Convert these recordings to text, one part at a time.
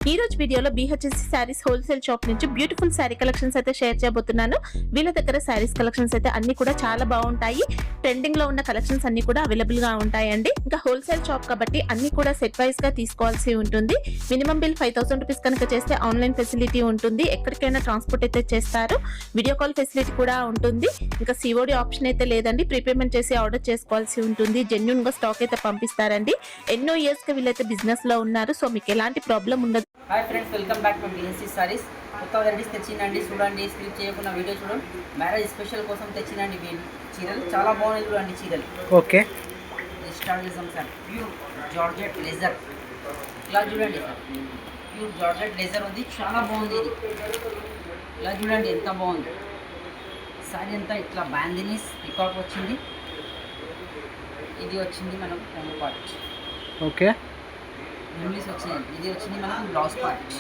ఈ రోజు వీడియోలో BHS శారీస్ హోల్సేల్ షాప్ నుంచి బ్యూటిఫుల్ శారీ కలెక్షన్స్ అయితే షేర్ చేయబోతున్నాను. వీళ్ళ దగ్గర శారీస్ కలెక్షన్స్ అయితే అన్ని కూడా చాలా బాగుంటాయి. ట్రెండింగ్ లో ఉన్న కలెక్షన్స్ అన్ని కూడా అవైలబుల్ గా ఉంటాయండి. ఇంకా హోల్సేల్ షాప్ కాబట్టి అన్ని కూడా సెట్ వైస్ గా తీసుకోవాల్సి ఉంటుంది. మినిమం బిల్ 5000 రూపీస్ కనుక చేస్తే ఆన్లైన్ ఫెసిలిటీ ఉంటుంది. ఎక్కడికైనా ట్రాన్స్పోర్ట్ అయితే చేస్తారు. వీడియో కాల్ ఫెసిలిటీ కూడా ఉంటుంది. ఇంకా COD ఆప్షన్ అయితే లేదండి. ప్రీపేమెంట్ చేసి ఆర్డర్ చేసుకోవాల్సి ఉంటుంది. జెన్యూన్ గా స్టాక్ అయితే పంపిస్తారండి. ఎన్నో ఇయర్స్ గా వీళ్ళైతే బిజినెస్ లో ఉన్నారు. సో మీకు ఎలాంటి ప్రాబ్లం ఉండదు. Hi friends, welcome back to BHS saris. కొత్త వెరైటీస్ తెచ్చిందండి, చూడండి. స్క్రిప్ట్ చేయకుండా వీడియో చూడండి. మ్యారేజ్ స్పెషల్ కోసం తెచ్చినండి చీరలు. చాలా బాగున్నాయి చూడండి చీరలు. ఓకే, స్టార్ట్ చేద్దాం సార్. ప్యూర్ జార్జెట్ లెజర్, ఇలా చూడండి సార్. ప్యూర్ జార్జెట్ లెజర్ ఉంది, చాలా బాగుంది ఇది. ఇలా చూడండి ఎంత బాగుంది. సారీ అంతా ఇట్లా బ్యాందినీస్ పికాక్ వచ్చింది. ఇది వచ్చింది మనకు కొంగు పార్ట్. ఓకే, ఇంగ్లీష్ వచ్చింది. ఇది వచ్చింది మనకు బ్లౌజ్ పార్ట్.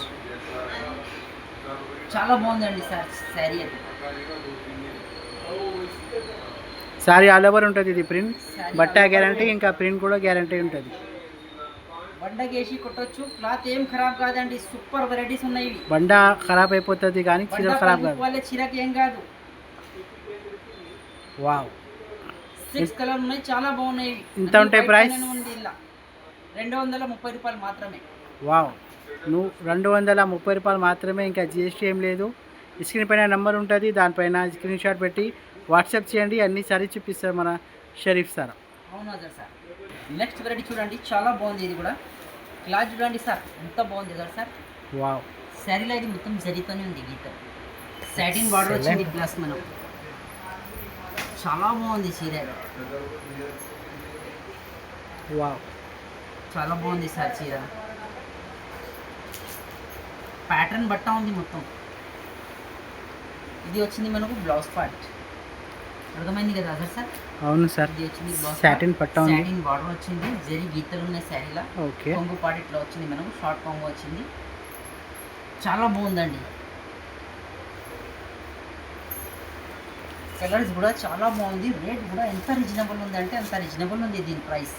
చాలా బాగుందండి సార్ శారీ అది. సారీ ఆల్ ఓవర్ ఉంటుంది. ఇది ప్రింట్ బట్ట గ్యారంటీ, ఇంకా ప్రింట్ కూడా గ్యారంటీ ఉంటుంది. బండకేసి కొట్టొచ్చు, క్లాత్ ఏం ఖరాబ్ కాదండి. సూపర్ వెరైటీస్ ఉన్నాయి. బండ ఖరాబ్ అయిపోతుంది కానీ చీర ఖరాబ్ కాదు. వాళ్ళ చీరకి ఏం కాదు. వావ్, 6 కలర్ ఉన్నాయి, చాలా బాగున్నాయి. ఎంత ఉంటాయి ప్రైస్? 230 రూపాయలు మాత్రమే. వావ్, 230 రూపాయలు మాత్రమే. ఇంకా GST ఏం లేదు. స్క్రీన్ పైన నెంబర్ ఉంటుంది, దానిపైన స్క్రీన్ షాట్ పెట్టి వాట్సాప్ చేయండి. అన్ని సారీ చూపిస్తారు మన షరీఫ్ సార్. అవునా సార్. నెక్స్ట్ వెరైటీ చూడండి, చాలా బాగుంది. ఇది కూడా క్లాత్ చూడండి సార్, ఎంత బాగుంది కదా సార్. వావ్, శారీలో ఇది మొత్తం జరీతోనే ఉంది. గీత సాటిన్ బార్డర్ వచ్చింది ప్లస్ మనం. చాలా బాగుంది చీర. వావ్, చాలా బాగుంది సార్ చీర. ప్యాటర్న్ బట్ట ఉంది మొత్తం. ఇది వచ్చింది మనకు బ్లౌజ్ పార్ట్. అర్థమైంది కదా సార్. అవును సార్. ఇది వచ్చింది బ్లౌజ్ సాటిన్ పట్ట ఉంది, సాటిన్ బార్డర్ వచ్చింది. జరీ గీతలు ఉన్నాయి శారీలో. ఓకే, కొంగు పార్ట్ ఇట్లా వచ్చింది మనకు, షార్ట్ కొంగు వచ్చింది. చాలా బాగుందండి. కలర్స్ కూడా చాలా బాగుంది. రేట్ కూడా ఎంత రీజనబుల్ ఉందంటే అంత రీజనబుల్ ఉంది దీని ప్రైస్.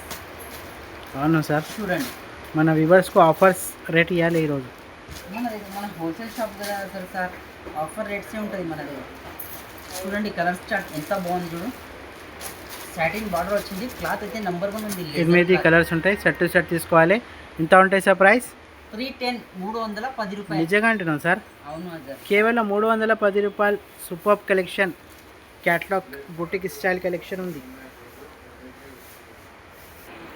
అవును సార్. చూడండి, మన వ్యూవర్స్కు ఆఫర్స్ రేట్ ఇవ్వాలి ఈరోజు. మన హోల్సేల్ షాప్ కదా సార్, ఆఫర్ రేట్సే ఉంటుంది మన దగ్గర. చూడండి కలర్స్ చార్ట్ ఎంత బాగుంది చూడు. సాటిన్ బార్డర్ వచ్చింది. క్లాత్ అయితే నెంబర్ 1 ఉంది. 8 కలర్స్ ఉంటాయి. సెట్ టు సెట్ తీసుకోవాలి. ఎంత ఉంటాయి సార్ ప్రైస్? 310 రూపాయలు. నిజంగా అంటున్నాం సార్. అవును సార్. కేవలం 310 రూపాయలు. Super collection, catalogue boutique style collection ఉంది.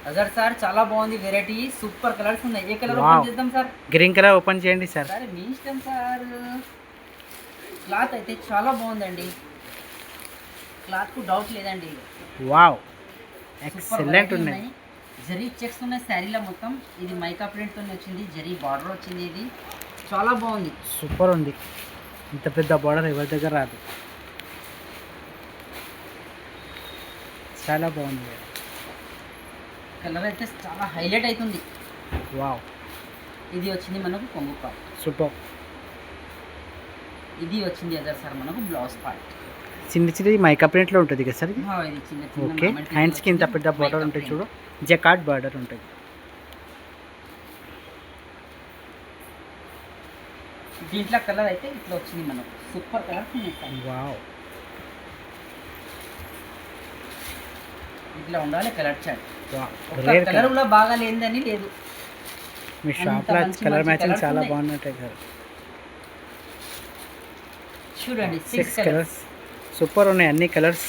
అజర్ సార్, చాలా బాగుంది వెరైటీ. సూపర్ కలర్స్ ఉన్నాయి. ఏ కలర్ ఓపెన్ చేద్దాం సార్? గ్రీన్ కలర్ ఓపెన్ చేయండి సార్. సరే మీ ఇష్టం సార్. క్లాత్ అయితే చాలా బాగుందండి. క్లాత్కు డౌట్ లేదండి. వావ్, ఎక్సలెంట్ ఉన్నాయి. జరీ చెక్స్ ఉన్నాయి శారీలో మొత్తం. ఇది మైకా ప్రింట్తో వచ్చింది. జరీ బార్డర్ వచ్చింది. ఇది చాలా బాగుంది. సూపర్ ఉంది. ఇంత పెద్ద బార్డర్ ఎవరి దగ్గర రాదు. చాలా బాగుంది. కలర్ అయితే చాలా హైలైట్ అవుతుంది. వావ్, ఇది వచ్చింది మనకు కొంగు పార్ట్. సూపర్. ఇది వచ్చింది అదర్ సార్ మనకు బ్లౌజ్ పార్ట్. చిన్న చిన్నది మైకా ప్రింట్లో ఉంటుంది కదా సార్. ఇది చిన్న ఓకే, హ్యాండ్స్కి ఇంత పెద్ద బార్డర్ ఉంటుంది చూడు. జకార్డ్ బార్డర్ ఉంటుంది. దీంట్లో కలర్ అయితే ఇట్లా వచ్చింది మనకు. Super colour. వావ్, ఇట్లా ఉండాలి కలర్ చార్ట్. రేర్ కలర్ కూడా బాగా లేదని లేదు. మీ షాప్లో కలర్ మ్యాచింగ్ చాలా బాగుంటాయి సార్. చూడండి 6 కలర్స్ సూపర్ ఉన్నాయి. అన్ని కలర్స్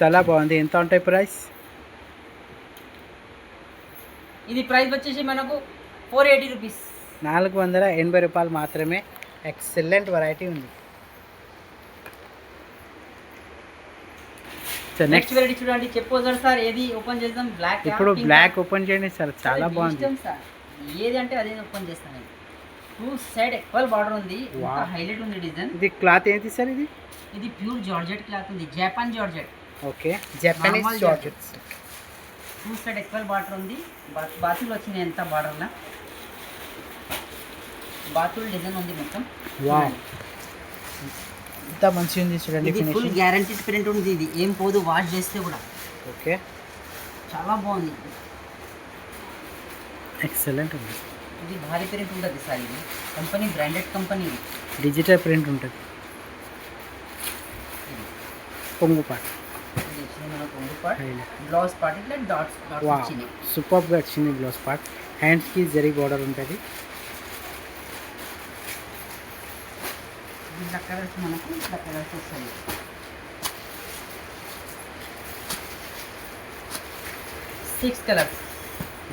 చాలా బాగుంది. ఎంత ఉంటాయి ప్రైస్? ఇది ప్రైస్ వచ్చేసి మనకు 480 రూపీస్. 480 రూపాయలు మాత్రమే. ఎక్సలెంట్ వెరైటీ ఉంది. నెక్స్ట్ వెరైటీ చూడండి. చెప్పొద్దు సార్, ఏది ఓపెన్ చేద్దాం? బ్లాక్. ఇప్పుడు బ్లాక్ ఓపెన్ చేయండి సార్, చాలా బాగుంది. సార్ ఏది అంటే అదే ఓపెన్ చేస్తాను. 2 సైడ్ ఈక్వల్ బార్డర్ ఉంది. హైలైట్ ఉంది డిజైన్. ఇది క్లాత్ ఏంటి సార్? ఇది ప్యూర్ జార్జెట్ క్లాత్ ఉంది. Japan georgette. Okay, Japanese georgette. 2 side equal border ఉంది. బాతులు వచ్చినాయి ఎంత బార్డర్లా. బాతులు డిజైన్ ఉంది మొత్తం. వావ్, ఎంత మంచిగా ఉంది చూడండి. ఇది ఫుల్ గ్యారంటీ ప్రింట్ ఉంది. ఇది ఏం పోదు వాష్ చేస్తే కూడా. ఓకే, చాలా బాగుంది. ఎక్సలెంట్ ఉంది. ఇది భారీ ప్రింట్ ఉంటుంది సార్, ఇది కంపెనీ బ్రాండెడ్ కంపెనీ ఇది. డిజిటల్ ప్రింట్ ఉంటుంది. ఇది కొంగు పార్ట్ ఇది వచ్చింది మనకు కొంగు పార్ట్. హైలైట్. బ్లౌజ్ పార్ట్ ఇట్లా డాట్స్ డాట్స్ వా వచ్చింది. సూపర్గా వచ్చింది బ్లౌజ్ పార్ట్. హ్యాండ్స్కి జరీ బార్డర్ ఉంటుంది. ఇట్లా కలర్స్ మనకు ఇట్లా కలర్స్ వస్తాయి. Six colours.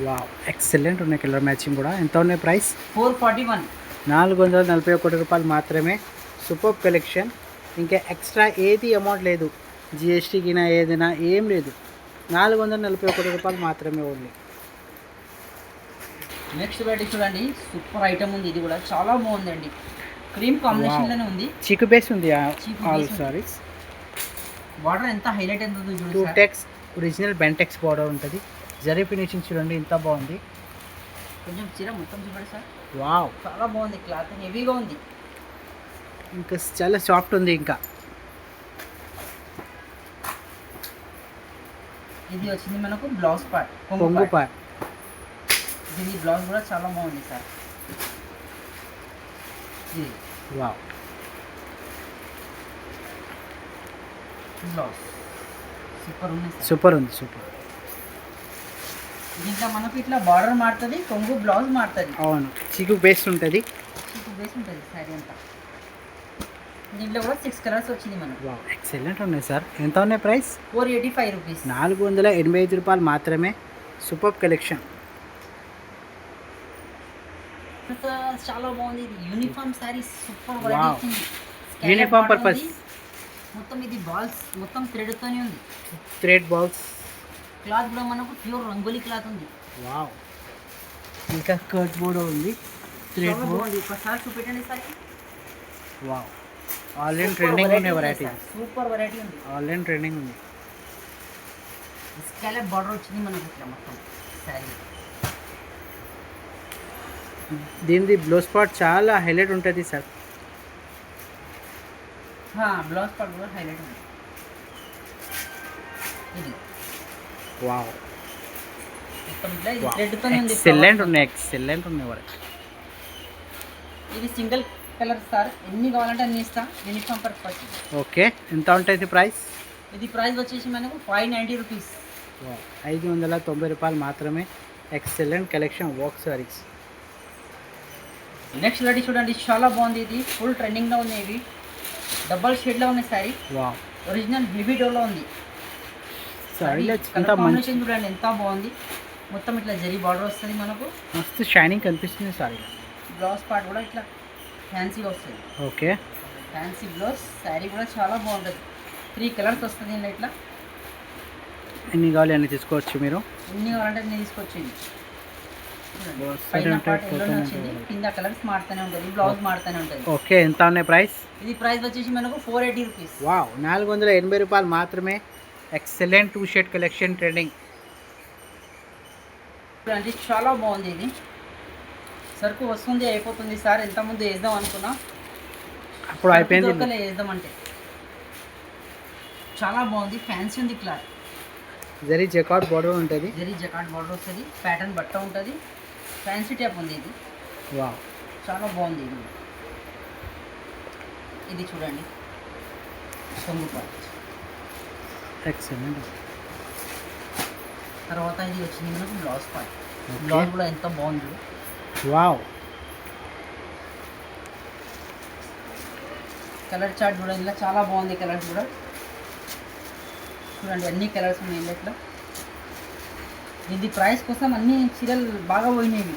వావ్ ఎక్సలెంట్ ఉన్నాయి కలర్ మ్యాచింగ్ కూడా. ఎంత ఉన్నాయి ప్రైస్? 441. 441 రూపాయలు మాత్రమే. Super collection. ఇంకా ఎక్స్ట్రా ఏది అమౌంట్ లేదు, జిఎస్టీకి ఏదైనా ఏం లేదు. 441 రూపాయలు మాత్రమే ఓన్లీ. నెక్స్ట్ వెరైటీ చూడండి, సూపర్ ఐటమ్ ఉంది. ఇది కూడా చాలా బాగుందండి. క్రీమ్ కాంబినేషన్లోనే ఉంది. చిక్కు బేస్ ఉంది చీకు ఆల్ base ఉంది. సారీస్. బార్డర్ ఎంత హైలైట్ ఎంత ఉందో చూడండి టూ సార్. టెక్స్ ఒరిజినల్ బెంటెక్స్ బార్డర్ ఉంటుంది. జరీ ఫినిషింగ్ చూడండి ఎంత బాగుంది. కొంచెం చీర మొత్తం చూడండి సార్, వావ్ చాలా బాగుంది. క్లాత్ హెవీగా ఉంది. ఇంకా చాలా సాఫ్ట్ ఉంది. ఇంకా ఇది వచ్చింది మనకు బ్లౌజ్ పార్ట్, కొంగు పార్ట్. దీని బ్లౌజ్ కూడా చాలా బాగుంది సార్. ఇది వావ్ బ్లౌజ్ సూపర్ ఉంది సార్. సూపర్ ఉంది. సూపర్. దీంట్లో మనకు ఇట్లా బార్డర్ మారుతుంది, కొంగు బ్లౌజ్ మారుతుంది. అవును చిక్కు బేస్ ఉంటుంది. చీకు బేస్ ఉంటుంది శారీ అంతా. దీంట్లో కూడా 6 కలర్స్ వచ్చింది మనకు. వావ్ ఎక్సలెంట్ ఉన్నాయి సార్. ఎంత ఉన్నాయి ప్రైస్? 485 రూపీస్. 485 రూపాయలు మాత్రమే. Super collection. చాలా బాగుంది. ఇది uniform sari super Wow. Variety వచ్చింది. Scallop uniform border purpose. ఉంది. మొత్తం ఇది బాల్స్ మొత్తం థ్రెడ్తోనే ఉంది. Thread balls. క్లాత్ కూడా మనకు ప్యూర్ రంగోలీ క్లాత్ ఉంది. వావ్ ఇంకా స్కర్ట్ కూడా ఉంది. థ్రెడ్ చాలా బోర్డ్. బాగుంది. ఒకసారి చూపెట్టండి సార్. వావ్ ఆన్లైన్ ట్రెండింగ్ ఉన్నాయి వెరైటీ. సూపర్ వెరైటీ ఉంది. ఆన్లైన్ ట్రెండింగ్ ఉంది. స్కాలప్ బార్డర్ వచ్చింది మనకు ఇట్లా మొత్తం శారీ. దీనిది బ్లౌజ్ పార్ట్ చాలా హైలైట్ ఉంటుంది సార్. బ్లౌజ్ పార్ట్ కూడా హైలైట్ ఉంది. ఇది వావ్ మొత్తం ఇట్లా ఇది థ్రెడ్తోనే ఉంది. ఎక్సలెంట్ ఉన్నాయి. ఎక్సలెంట్ ఉన్నాయి వెరైటీ. ఇది సింగిల్ కలర్ సార్, ఎన్ని కావాలంటే అన్ని ఇస్తాం. Uniform purpose. ఓకే ఎంత ఉంటుంది ప్రైస్? ఇది ప్రైస్ వచ్చేసి మనకు 590 రూపీస్. వావ్ 590 రూపాయలు మాత్రమే. Excellent collection work saris. Next variety చూడండి, చాలా బాగుంది. ఇది ఫుల్ ట్రెండింగ్లో ఉంది. ఇవి డబల్ షేడ్లో ఉన్నాయి శారీ. వావ్ ఒరిజినల్ హెవీ డోర్లో ఉంది. హైలైట్స్ కలర్ ఎంత మంచి కాంబినేషన్ చూడండి ఎంత బాగుంది. మొత్తం ఇట్లా జరీ బార్డర్ వస్తుంది మనకు. మస్తు షైనింగ్ కనిపిస్తుంది సారీ. బ్లౌజ్ పార్ట్ కూడా ఇట్లా ఫ్యాన్సీగా వస్తుంది. Okay fancy blouse. శారీ కూడా చాలా బాగుంటుంది. 3 కలర్స్ వస్తుంది ఇందులో. ఇట్లా ఎన్ని కావాలి అన్ని తీసుకోవచ్చు మీరు. ఎన్ని కావాలంటే నేను తీసుకొచ్చింది. సరే పైన ఉంటాయి, పార్ట్ ఎల్లోనే పోతూనే వచ్చింది, ఉంటాయి. కింద కలర్స్ మారుతూనే ఉంటుంది, బ్లౌజ్ మారుతూనే ఉంటుంది. ఓకే ఎంత ఉన్నాయి ప్రైస్? ఇది ప్రైస్ వచ్చేసి మనకు 480 రూపీస్. వావ్ 480 రూపాయలు మాత్రమే. Excellent 2 shade collection trending. అంటే చాలా బాగుంది. ఇది సరుకు వస్తుంది అయిపోతుంది సార్. ఎంత ముందు వేద్దాం అనుకున్నా, అప్పుడు అయిపోయింది. దొరకలే వేద్దామంటే. చాలా బాగుంది. ఫ్యాన్సీ ఉంది క్లాత్. జరీ జకాట్ బార్డర్ ఉంటుంది. జరీ జకాట్ బార్డర్ వస్తుంది, ప్యాటర్న్ బట్ట ఉంటుంది, ఫ్యాన్సీ టైప్ ఉంది. ఇది వావ్ చాలా బాగుంది. ఇది ఇది చూడండి కొంగు పార్ట్. ఎక్సలెంట్. తర్వాత ఇది వచ్చింది మనకు బ్లౌజ్ పార్ట్. Okay. బ్లౌజ్ కూడా ఎంత బాగుంది. వావ్ కలర్ చార్ట్ చూడండి, ఇలా చాలా బాగుంది. కలర్స్ కూడా చూడండి, అన్ని కలర్స్ ఉన్నాయి ఇందులో. ఇది ప్రైస్ కోసం అన్ని చీరలు బాగా పోయినాయి.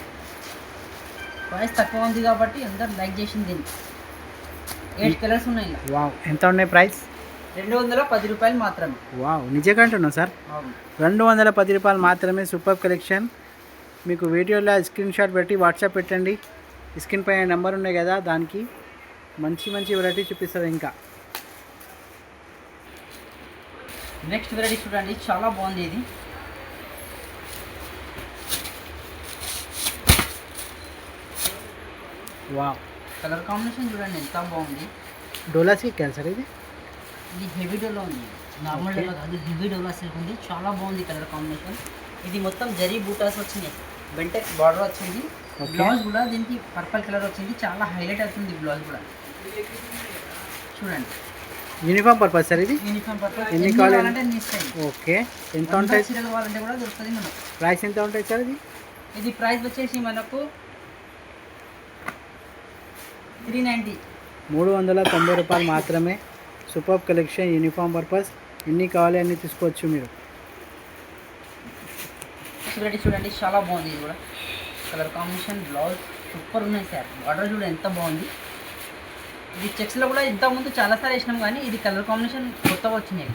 ప్రైస్ తక్కువ ఉంది కాబట్టి అందరు లైక్ చేసింది. దీన్ని 8 కలర్స్ ఉన్నాయి ఇలా. వావ్ ఎంత ఉన్నాయి ప్రైస్? 210 రూపాయలు మాత్రమే. వావ్ నిజంగా అంటున్నావు సార్. అవును. 210 రూపాయలు మాత్రమే. Super collection. మీకు వీడియోలో స్క్రీన్ షాట్ పెట్టి వాట్సాప్ పెట్టండి. స్క్రీన్ పైన నెంబర్ ఉన్నాయి కదా, దానికి మంచి మంచి వెరైటీ చూపిస్తుంది. ఇంకా నెక్స్ట్ వెరైటీ చూడండి, చాలా బాగుంది. ఇది వావ్ కలర్ కాంబినేషన్ చూడండి ఎంత బాగుంది. డోలా సిల్క్ సార్ ఇది. ఇది హెవీ డోలో ఉంది, నార్మల్ Okay. డోలో కాదు. హెవీ డోలా సిల్క్ ఉంది. చాలా బాగుంది కలర్ కాంబినేషన్. ఇది మొత్తం జరీ బూటాస్ వచ్చినాయి, బెంటెక్స్ బార్డర్ వచ్చింది, ఓకే బ్లౌజ్ కూడా దీనికి పర్పుల్ కలర్ వచ్చింది, చాలా హైలైట్ అవుతుంది బ్లౌజ్ కూడా. చూడండి యూనిఫామ్ పర్పస్ సార్ ఇది. యూనిఫామ్ పర్పస్ ఎన్ని ఎన్ని కావాలి? కావాలంటే అన్ని ఇస్తాయి. ఓకే ఎంత 100 ఉంటాయి? చీరలు కావాలంటే కూడా దొరుకుతుంది మనకు. ప్రైస్ ఎంత ఉంటాయి సార్ ఇది? ఇది ప్రైస్ వచ్చేసి మనకు 390. 390 రూపాయలు మాత్రమే. సూపర్ కలెక్షన్, యూనిఫామ్ పర్పస్, ఎన్ని కావాలి అన్ని తీసుకోవచ్చు మీరు. చూడండి చూడండి చాలా బాగుంది ఇది కూడా. కలర్ కాంబినేషన్ బ్లౌజ్ సూపర్ ఉన్నాయి సార్. బార్డర్ చూడండి ఎంత బాగుంది. ఇది చెక్స్లో కూడా ఇంతకుముందు చాలాసార్లు వేసినాం, కానీ ఇది కలర్ కాంబినేషన్ కొత్తగా వచ్చినాయి.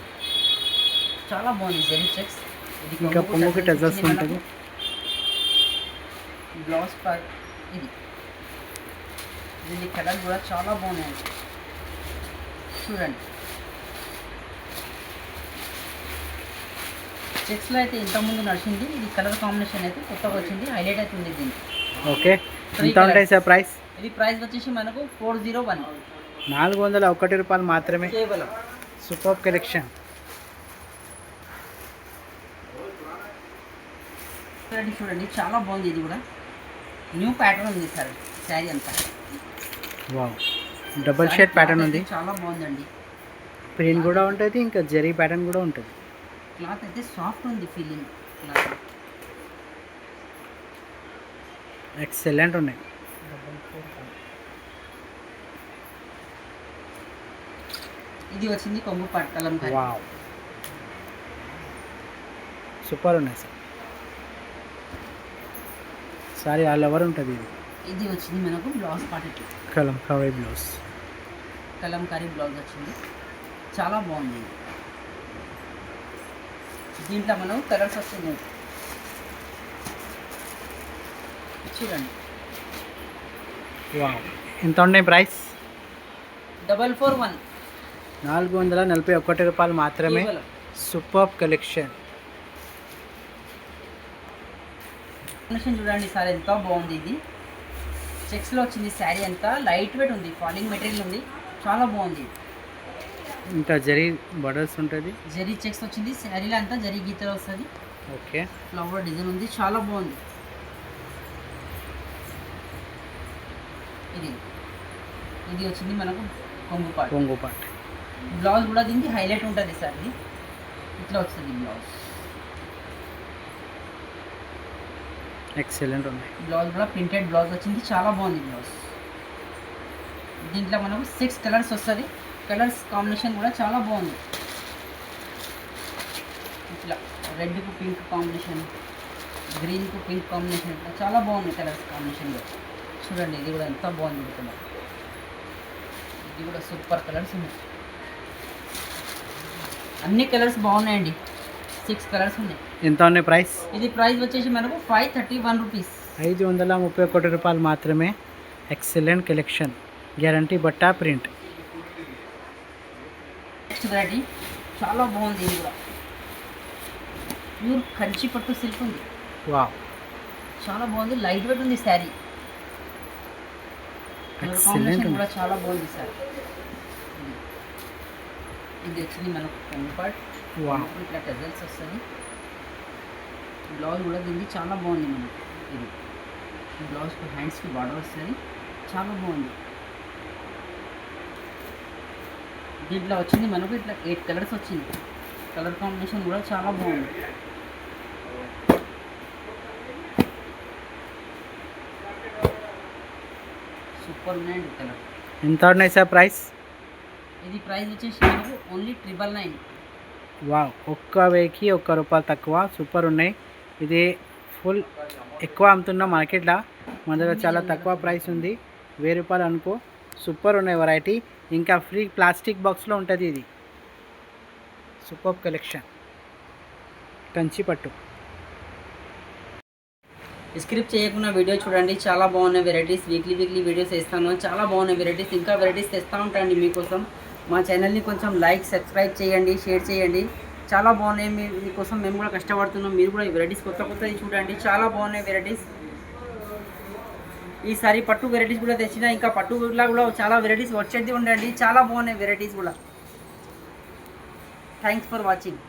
చాలా బాగుంది జెరీ చెక్స్. ఇది ఇంకా పొంగుకి టజల్స్ ఉంటుంది. బ్లౌజ్ పార్ట్ ఇది. దీని కలర్ కూడా చాలా బాగున్నాయి చూడండి. చెక్స్లో అయితే ఇంతకుముందు నడిచింది, ఇది కలర్ కాంబినేషన్ అయితే కొత్తగా వచ్చింది, హైలైట్ అవుతుంది దీనికి. ఓకే ఎంత ఉంటాయి సార్ ప్రైస్? ఇది ప్రైస్ వచ్చేసి మనకు 401. 401 రూపాయలు మాత్రమే. కేవలం సూపర్ కలెక్షన్. చూడండి చూడండి చాలా బాగుంది. ఇది కూడా న్యూ ప్యాటర్న్ ఉంది సార్. శారీ అంతా వావ్, డబుల్ షేడ్ ప్యాటర్న్ ఉంది. చాలా బాగుందండి. ప్రింట్ కూడా ఉంటుంది, ఇంకా జరీ ప్యాటర్న్ కూడా ఉంటుంది. క్లాత్ అయితే సాఫ్ట్ ఉంది ఫీలింగ్. క్లాత్ ఎక్సలెంట్ ఉన్నాయి. ఇది వచ్చింది కొంగు పాట్ కలంకారీ. వావ్ సూపర్ ఉన్నాయి సార్. సారీ ఆల్ ఓవర్ ఉంటుంది ఇది. ఇది వచ్చింది మనకు బ్లౌజ్ పార్ట్ ఇట్లా కలంకారీ బ్లౌజ్. కలంకారీ బ్లౌజ్ వచ్చింది, చాలా బాగుంది. దీంట్లో మనం కలర్స్ వస్తున్నాయి చూడండి. వావ్ ఎంత ఉన్నాయి ప్రైస్? 441. 441 రూపాయలు మాత్రమే. కేవలం. Super collection. కాంబినేషన్ చూడండి సార్ ఎంత బాగుంది. ఇది చెక్స్లో వచ్చింది. శారీ అంతా లైట్ వెయిట్ ఉంది, ఫాలింగ్ మెటీరియల్ ఉంది, చాలా బాగుంది. ఇంకా జరీ బర్డర్స్ ఉంటుంది. జరీ చెక్స్ వచ్చింది, శారీలో అంతా జరీ గీతలు వస్తుంది, ఓకే ఫ్లవర్ డిజైన్ ఉంది, చాలా బాగుంది. ఇది ఇది వచ్చింది మనకు కొంగు పార్ట్. కొంగు పాట్. బ్లౌజ్ కూడా దీనికి హైలైట్ ఉంటుంది సార్. ఇది ఇట్లా వస్తుంది బ్లౌజ్. ఎక్సలెంట్ ఉన్నాయి. బ్లౌజ్ కూడా ప్రింటెడ్ బ్లౌజ్ వచ్చింది, చాలా బాగుంది బ్లౌజ్. దీంట్లో మనకు 6 కలర్స్ వస్తుంది. కలర్స్ కాంబినేషన్ కూడా చాలా బాగుంది. ఇట్లా రెడ్కు పింక్ కాంబినేషన్, గ్రీన్కు పింక్ కాంబినేషన్, ఇట్లా చాలా బాగుంది కలర్స్ కాంబినేషన్లో. చూడండి ఇది కూడా ఎంత బాగుంది కలర్. ఇది కూడా సూపర్ కలర్స్ ఉన్నాయి. అన్ని కలర్స్ బాగున్నాయండి. 6 కలర్స్ ఉన్నాయి. ఎంత ఉన్నాయి ప్రైస్? ఇది ప్రైస్ వచ్చేసి మనకు 531 రూపీస్. 531 రూపాయలు మాత్రమే. ఎక్సలెంట్ కలెక్షన్, గ్యారంటీ బట్టా ప్రింట్. నెక్స్ట్ వెరైటీ చాలా బాగుంది. ఇది కూడా ప్యూర్ కంచి పట్టు సిల్క్ ఉంది, వావ్ చాలా బాగుంది. లైట్ వెయిట్ ఉంది శారీ. ఎక్సలెంట్ కాంబినేషన్ కూడా చాలా బాగుంది సార్. ఇది వచ్చింది మనకు కొంగు పార్ట్. వావ్ ఇట్లా టెజల్స్ వస్తుంది. బ్లౌజ్ కూడా దీనికి చాలా బాగుంది మనకు. ఇది బ్లౌజ్కి హ్యాండ్స్కి బార్డర్ వస్తుంది, చాలా బాగుంది. దీంట్లో వచ్చింది మనకు ఇట్లా 8 కలర్స్ వచ్చింది. కలర్ కాంబినేషన్ కూడా చాలా బాగుంది. సూపర్ ఉన్నాయండి కలర్. ఎంత ఉన్నాయి సార్ ప్రైస్? ఇది ప్రైస్ వచ్చేసి మనకు ఓన్లీ 999. వావ్, ఒక్క వేకి ₹1 తక్కువ. సూపర్ ఉన్నాయి. ఇది ఫుల్ ఎక్కువ అమ్ముతున్న మార్కెట్లో, మన దగ్గర చాలా తక్కువ ప్రైస్ ఉంది. ₹1000 అనుకో. సూపర్ ఉన్నాయి వెరైటీ. ఇంకా ఫ్రీ ప్లాస్టిక్ బాక్స్లో ఉంటుంది ఇది. సూపర్ కలెక్షన్, కంచి పట్టు. స్క్రిప్ట్ చేయకుండా వీడియో చూడండి, చాలా బాగున్నాయి వెరైటీస్. వీక్లీ వీడియోస్ వేస్తాను, చాలా బాగున్నాయి వెరైటీస్. ఇంకా వెరైటీస్ తెస్తూ ఉంటానండి మీకోసం. మా ఛానల్ని కొంచెం లైక్, సబ్స్క్రైబ్ చేయండి, షేర్ చేయండి. చాలా బాగున్నాయి. మీకోసం మేము కూడా కష్టపడుతున్నాం. మీరు కూడా ఈ వెరైటీస్ కొత్తది చూడండి, చాలా బాగున్నాయి వెరైటీస్. ఈసారి పట్టు వెరైటీస్ కూడా తెచ్చిన, ఇంకా పట్టులా కూడా చాలా వెరైటీస్ వచ్చేది ఉండండి, చాలా బాగున్నాయి వెరైటీస్ కూడా. Thanks for watching.